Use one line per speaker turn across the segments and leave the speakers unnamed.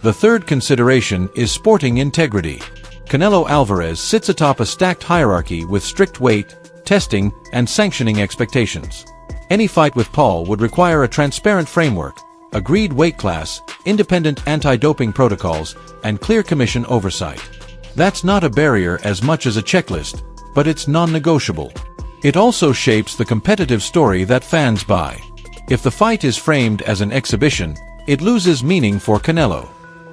The third consideration is sporting integrity. Canelo Álvarez sits atop a stacked hierarchy with strict weight, testing, and sanctioning expectations. Any fight with Paul would require a transparent framework, agreed weight class, independent anti-doping protocols, and clear commission oversight. That's not a barrier as much as a checklist, but it's non-negotiable. It also shapes the competitive story that fans buy. If the fight is framed as an exhibition, it loses meaning for Canelo.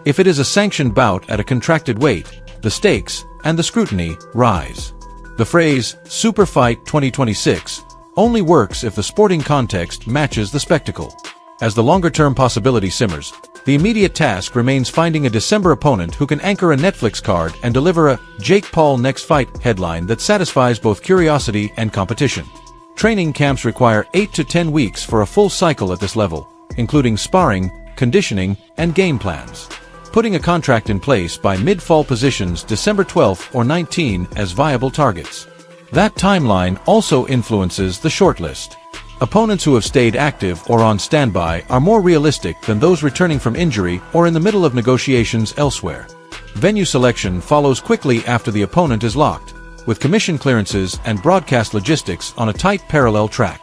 If it is a sanctioned bout at a contracted weight, the stakes and the scrutiny rise. The phrase, Super Fight 2026, only works if the sporting context matches the spectacle. As the longer-term possibility simmers, the immediate task remains finding a December opponent who can anchor a Netflix card and deliver a Jake Paul next fight headline that satisfies both curiosity and competition. Training camps require 8 to 10 weeks for a full cycle at this level, including sparring, conditioning, and game plans. Putting a contract in place by mid-fall positions December 12 or 19 as viable targets. That timeline also influences the shortlist. Opponents who have stayed active or on standby are more realistic than those returning from injury or in the middle of negotiations elsewhere. Venue selection follows quickly after the opponent is locked, with commission clearances and broadcast logistics on a tight parallel track.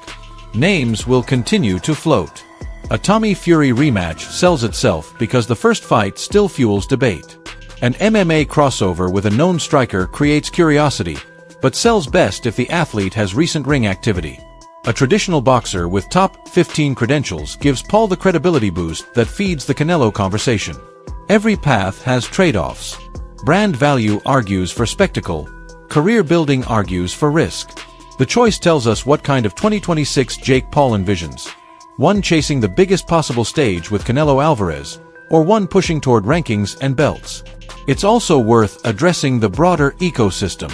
Names will continue to float. A Tommy Fury rematch sells itself because the first fight still fuels debate. An MMA crossover with a known striker creates curiosity, but sells best if the athlete has recent ring activity. A traditional boxer with top 15 credentials gives Paul the credibility boost that feeds the Canelo conversation. Every path has trade-offs. Brand value argues for spectacle. Career building argues for risk. The choice tells us what kind of 2026 Jake Paul envisions. One chasing the biggest possible stage with Canelo Álvarez, or one pushing toward rankings and belts. It's also worth addressing the broader ecosystem.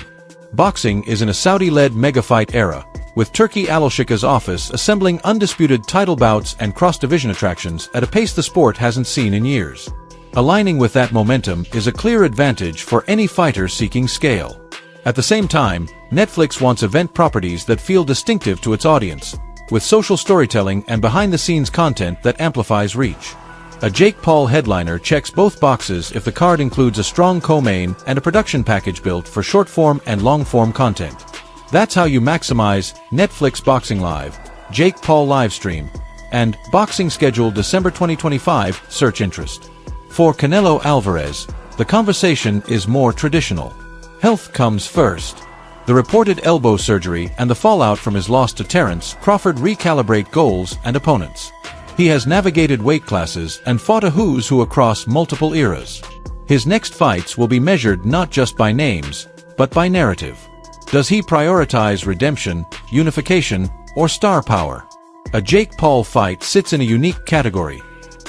Boxing is in a Saudi-led mega-fight era, with Turki Alashika's office assembling undisputed title bouts and cross-division attractions at a pace the sport hasn't seen in years. Aligning with that momentum is a clear advantage for any fighter seeking scale. At the same time, Netflix wants event properties that feel distinctive to its audience, with social storytelling and behind-the-scenes content that amplifies reach. A Jake Paul headliner checks both boxes if the card includes a strong co-main and a production package built for short-form and long-form content. That's how you maximize Netflix Boxing Live, Jake Paul livestream, and Boxing Schedule December 2025 search interest. For Canelo Álvarez, the conversation is more traditional. Health comes first. The reported elbow surgery and the fallout from his loss to Terence Crawford recalibrate goals and opponents. He has navigated weight classes and fought a who's who across multiple eras. His next fights will be measured not just by names, but by narrative. Does he prioritize redemption, unification, or star power? A Jake Paul fight sits in a unique category.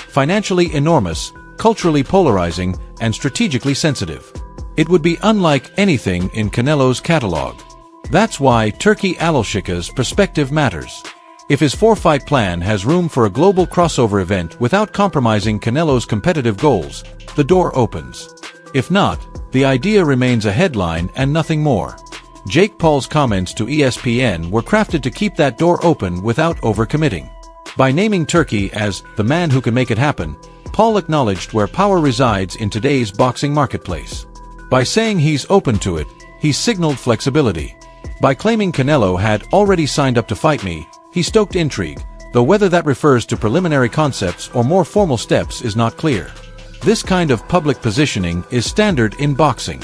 Financially enormous, culturally polarizing, and strategically sensitive. It would be unlike anything in Canelo's catalog. That's why Turki Alashika's perspective matters. If his 4-fight plan has room for a global crossover event without compromising Canelo's competitive goals, the door opens. If not, the idea remains a headline and nothing more. Jake Paul's comments to ESPN were crafted to keep that door open without overcommitting. By naming Turki as the man who can make it happen, Paul acknowledged where power resides in today's boxing marketplace. By saying he's open to it, he signaled flexibility. By claiming Canelo had already signed up to fight me, he stoked intrigue, though whether that refers to preliminary concepts or more formal steps is not clear. This kind of public positioning is standard in boxing.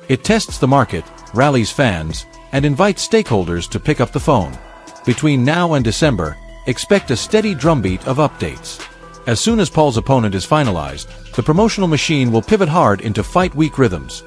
It tests the market, rallies fans, and invites stakeholders to pick up the phone. Between now and December, expect a steady drumbeat of updates. As soon as Paul's opponent is finalized, the promotional machine will pivot hard into fight week rhythms.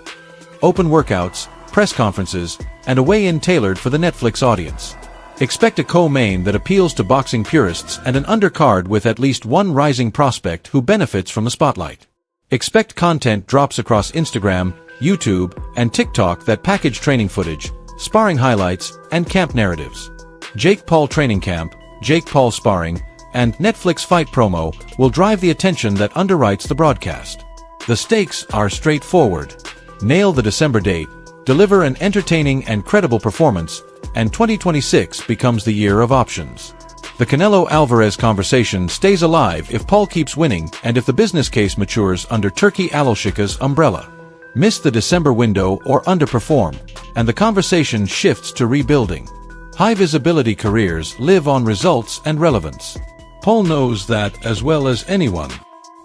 Open workouts, press conferences, and a weigh-in tailored for the Netflix audience. Expect a co-main that appeals to boxing purists and an undercard with at least one rising prospect who benefits from the spotlight. Expect content drops across Instagram, YouTube, and TikTok that package training footage, sparring highlights, and camp narratives. Jake Paul Training Camp, Jake Paul Sparring, and Netflix Fight Promo will drive the attention that underwrites the broadcast. The stakes are straightforward. Nail the December date, deliver an entertaining and credible performance, and 2026 becomes the year of options. The Canelo Álvarez conversation stays alive if Paul keeps winning and if the business case matures under Turki Alashika's umbrella. Miss the December window or underperform, and the conversation shifts to rebuilding. High-visibility careers live on results and relevance. Paul knows that as well as anyone.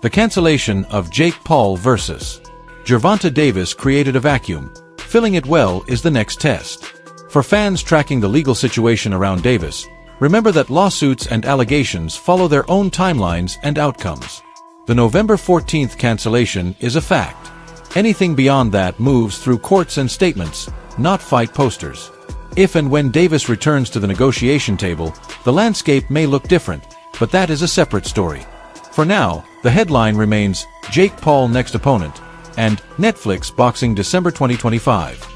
The cancellation of Jake Paul vs. Gervonta Davis created a vacuum. Filling it well is the next test. For fans tracking the legal situation around Davis, remember that lawsuits and allegations follow their own timelines and outcomes. The November 14th cancellation is a fact. Anything beyond that moves through courts and statements, not fight posters. If and when Davis returns to the negotiation table, the landscape may look different, but that is a separate story. For now, the headline remains Jake Paul next opponent and Netflix boxing December 2025.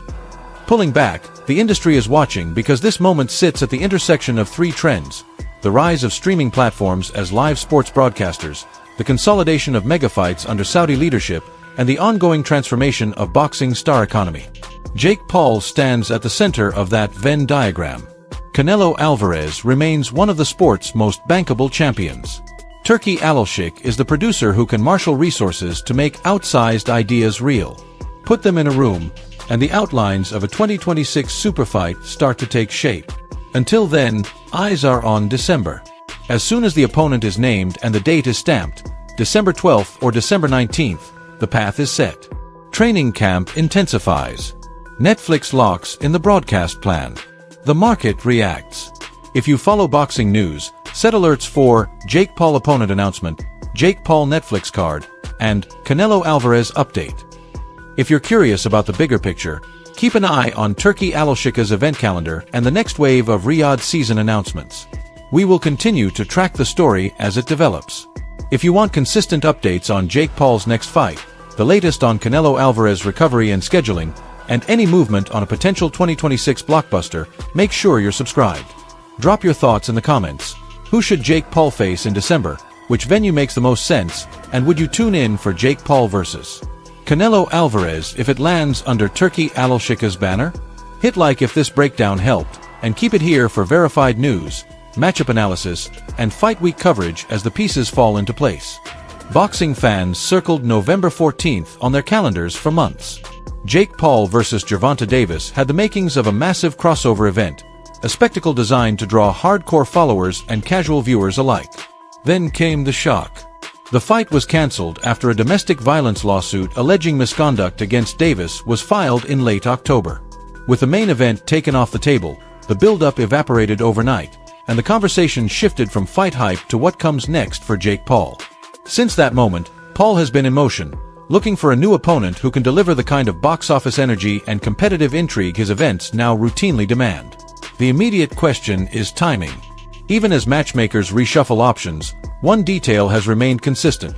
Pulling back, the industry is watching because this moment sits at the intersection of three trends: the rise of streaming platforms as live sports broadcasters, the consolidation of megafights under Saudi leadership, and the ongoing transformation of boxing's star economy. Jake Paul stands at the center of that Venn diagram. Canelo Álvarez remains one of the sport's most bankable champions. Turki Alashik is the producer who can marshal resources to make outsized ideas real. Put them in a room, and the outlines of a 2026 superfight start to take shape. Until then, eyes are on December. As soon as the opponent is named and the date is stamped, December 12th or December 19th, the path is set. Training camp intensifies. Netflix locks in the broadcast plan. The market reacts. If you follow boxing news, set alerts for Jake Paul opponent announcement, Jake Paul Netflix card, and Canelo Álvarez update. If you're curious about the bigger picture, keep an eye on Turki Alashika's event calendar and the next wave of Riyadh season announcements. We will continue to track the story as it develops. If you want consistent updates on Jake Paul's next fight, the latest on Canelo Álvarez recovery and scheduling, and any movement on a potential 2026 blockbuster, make sure you're subscribed. Drop your thoughts in the comments. Who should Jake Paul face in December? Which venue makes the most sense? And would you tune in for Jake Paul vs. Canelo Álvarez if it lands under Turki Alashika's banner? Hit like if this breakdown helped, and keep it here for verified news, matchup analysis, and fight week coverage as the pieces fall into place. Boxing fans circled November 14th on their calendars for months. Jake Paul vs. Gervonta Davis had the makings of a massive crossover event, a spectacle designed to draw hardcore followers and casual viewers alike. Then came the shock. The fight was cancelled after a domestic violence lawsuit alleging misconduct against Davis was filed in late October. With the main event taken off the table, the build-up evaporated overnight, and the conversation shifted from fight hype to what comes next for Jake Paul. Since that moment, Paul has been in motion, looking for a new opponent who can deliver the kind of box office energy and competitive intrigue his events now routinely demand. The immediate question is timing. Even as matchmakers reshuffle options, one detail has remained consistent.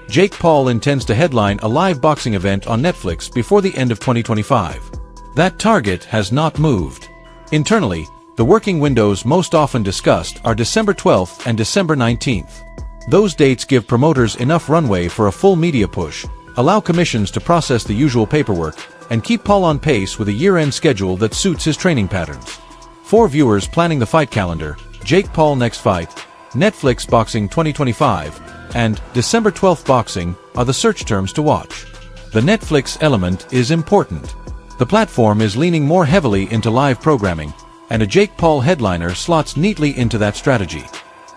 Jake Paul intends to headline a live boxing event on Netflix before the end of 2025. That target has not moved. Internally, the working windows most often discussed are December 12th and December 19th. Those dates give promoters enough runway for a full media push, allow commissions to process the usual paperwork, and keep Paul on pace with a year-end schedule that suits his training patterns. For viewers planning the fight calendar, Jake Paul next fight, Netflix Boxing 2025, and December 12th Boxing are the search terms to watch. The Netflix element is important. The platform is leaning more heavily into live programming, and a Jake Paul headliner slots neatly into that strategy.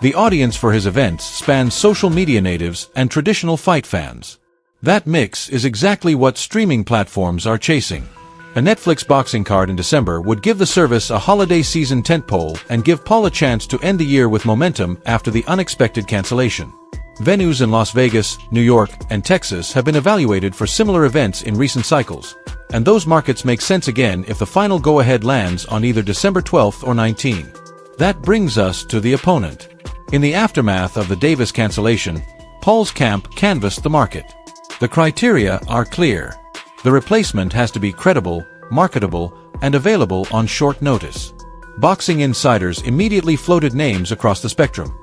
The audience for his events spans social media natives and traditional fight fans. That mix is exactly what streaming platforms are chasing. A Netflix boxing card in December would give the service a holiday season tentpole and give Paul a chance to end the year with momentum after the unexpected cancellation. Venues in Las Vegas, New York, and Texas have been evaluated for similar events in recent cycles, and those markets make sense again if the final go-ahead lands on either December 12th or 19th. That brings us to the opponent. In the aftermath of the Davis cancellation, Paul's camp canvassed the market. The criteria are clear. The replacement has to be credible, marketable, and available on short notice. Boxing insiders immediately floated names across the spectrum.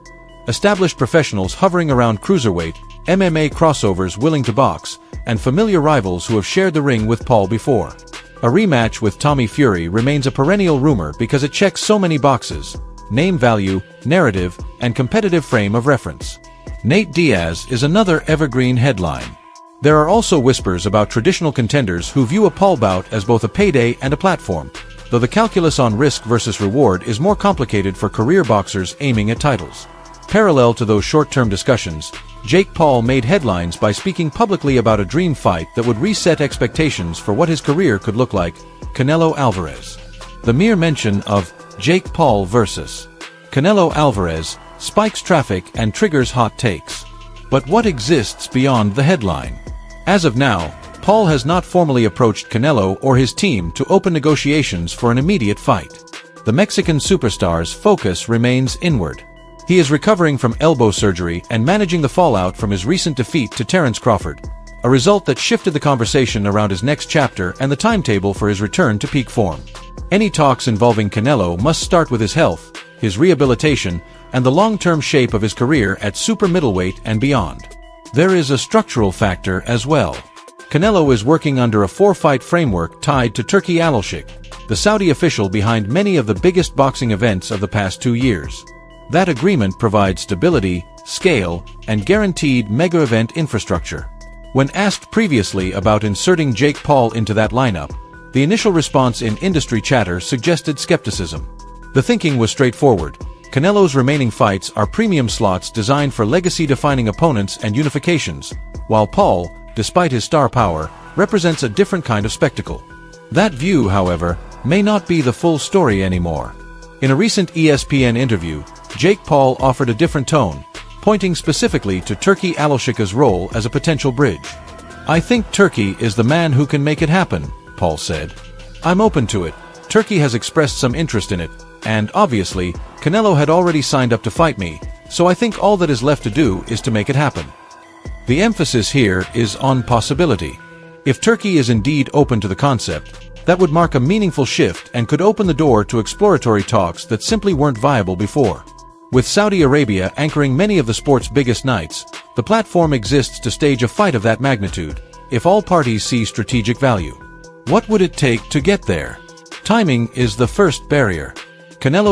Established professionals hovering around cruiserweight, MMA crossovers willing to box, and familiar rivals who have shared the ring with Paul before. A rematch with Tommy Fury remains a perennial rumor because it checks so many boxes. name value, narrative, and competitive frame of reference. Nate Diaz is another evergreen headline. There are also whispers about traditional contenders who view a Paul bout as both a payday and a platform, though the calculus on risk versus reward is more complicated for career boxers aiming at titles. Parallel to those short-term discussions, Jake Paul made headlines by speaking publicly about a dream fight that would reset expectations for what his career could look like: Canelo Álvarez. The mere mention of Jake Paul versus Canelo Álvarez spikes traffic and triggers hot takes. But what exists beyond the headline? As of now, Paul has not formally approached Canelo or his team to open negotiations for an immediate fight. The Mexican superstar's focus remains inward. He is recovering from elbow surgery and managing the fallout from his recent defeat to Terence Crawford, a result that shifted the conversation around his next chapter and the timetable for his return to peak form. Any talks involving Canelo must start with his health, his rehabilitation, and the long-term shape of his career at super middleweight and beyond. There is a structural factor as well. Canelo is working under a 4-fight framework tied to Turki Alashik, the Saudi official behind many of the biggest boxing events of the past 2 years. That agreement provides stability, scale, and guaranteed mega-event infrastructure. When asked previously about inserting Jake Paul into that lineup, the initial response in industry chatter suggested skepticism. The thinking was straightforward. Canelo's remaining fights are premium slots designed for legacy-defining opponents and unifications, while Paul, despite his star power, represents a different kind of spectacle. That view, however, may not be the full story anymore. In a recent ESPN interview, Jake Paul offered a different tone, pointing specifically to Turki Alashik's role as a potential bridge. "I think Turki is the man who can make it happen," Paul said. "I'm open to it. Turki has expressed some interest in it, and obviously, Canelo had already signed up to fight me, so I think all that is left to do is to make it happen." The emphasis here is on possibility. If Turki is indeed open to the concept, that would mark a meaningful shift and could open the door to exploratory talks that simply weren't viable before. With Saudi Arabia anchoring many of the sport's biggest nights, the platform exists to stage a fight of that magnitude, if all parties see strategic value. What would it take to get there? Timing is the first barrier. Canelo's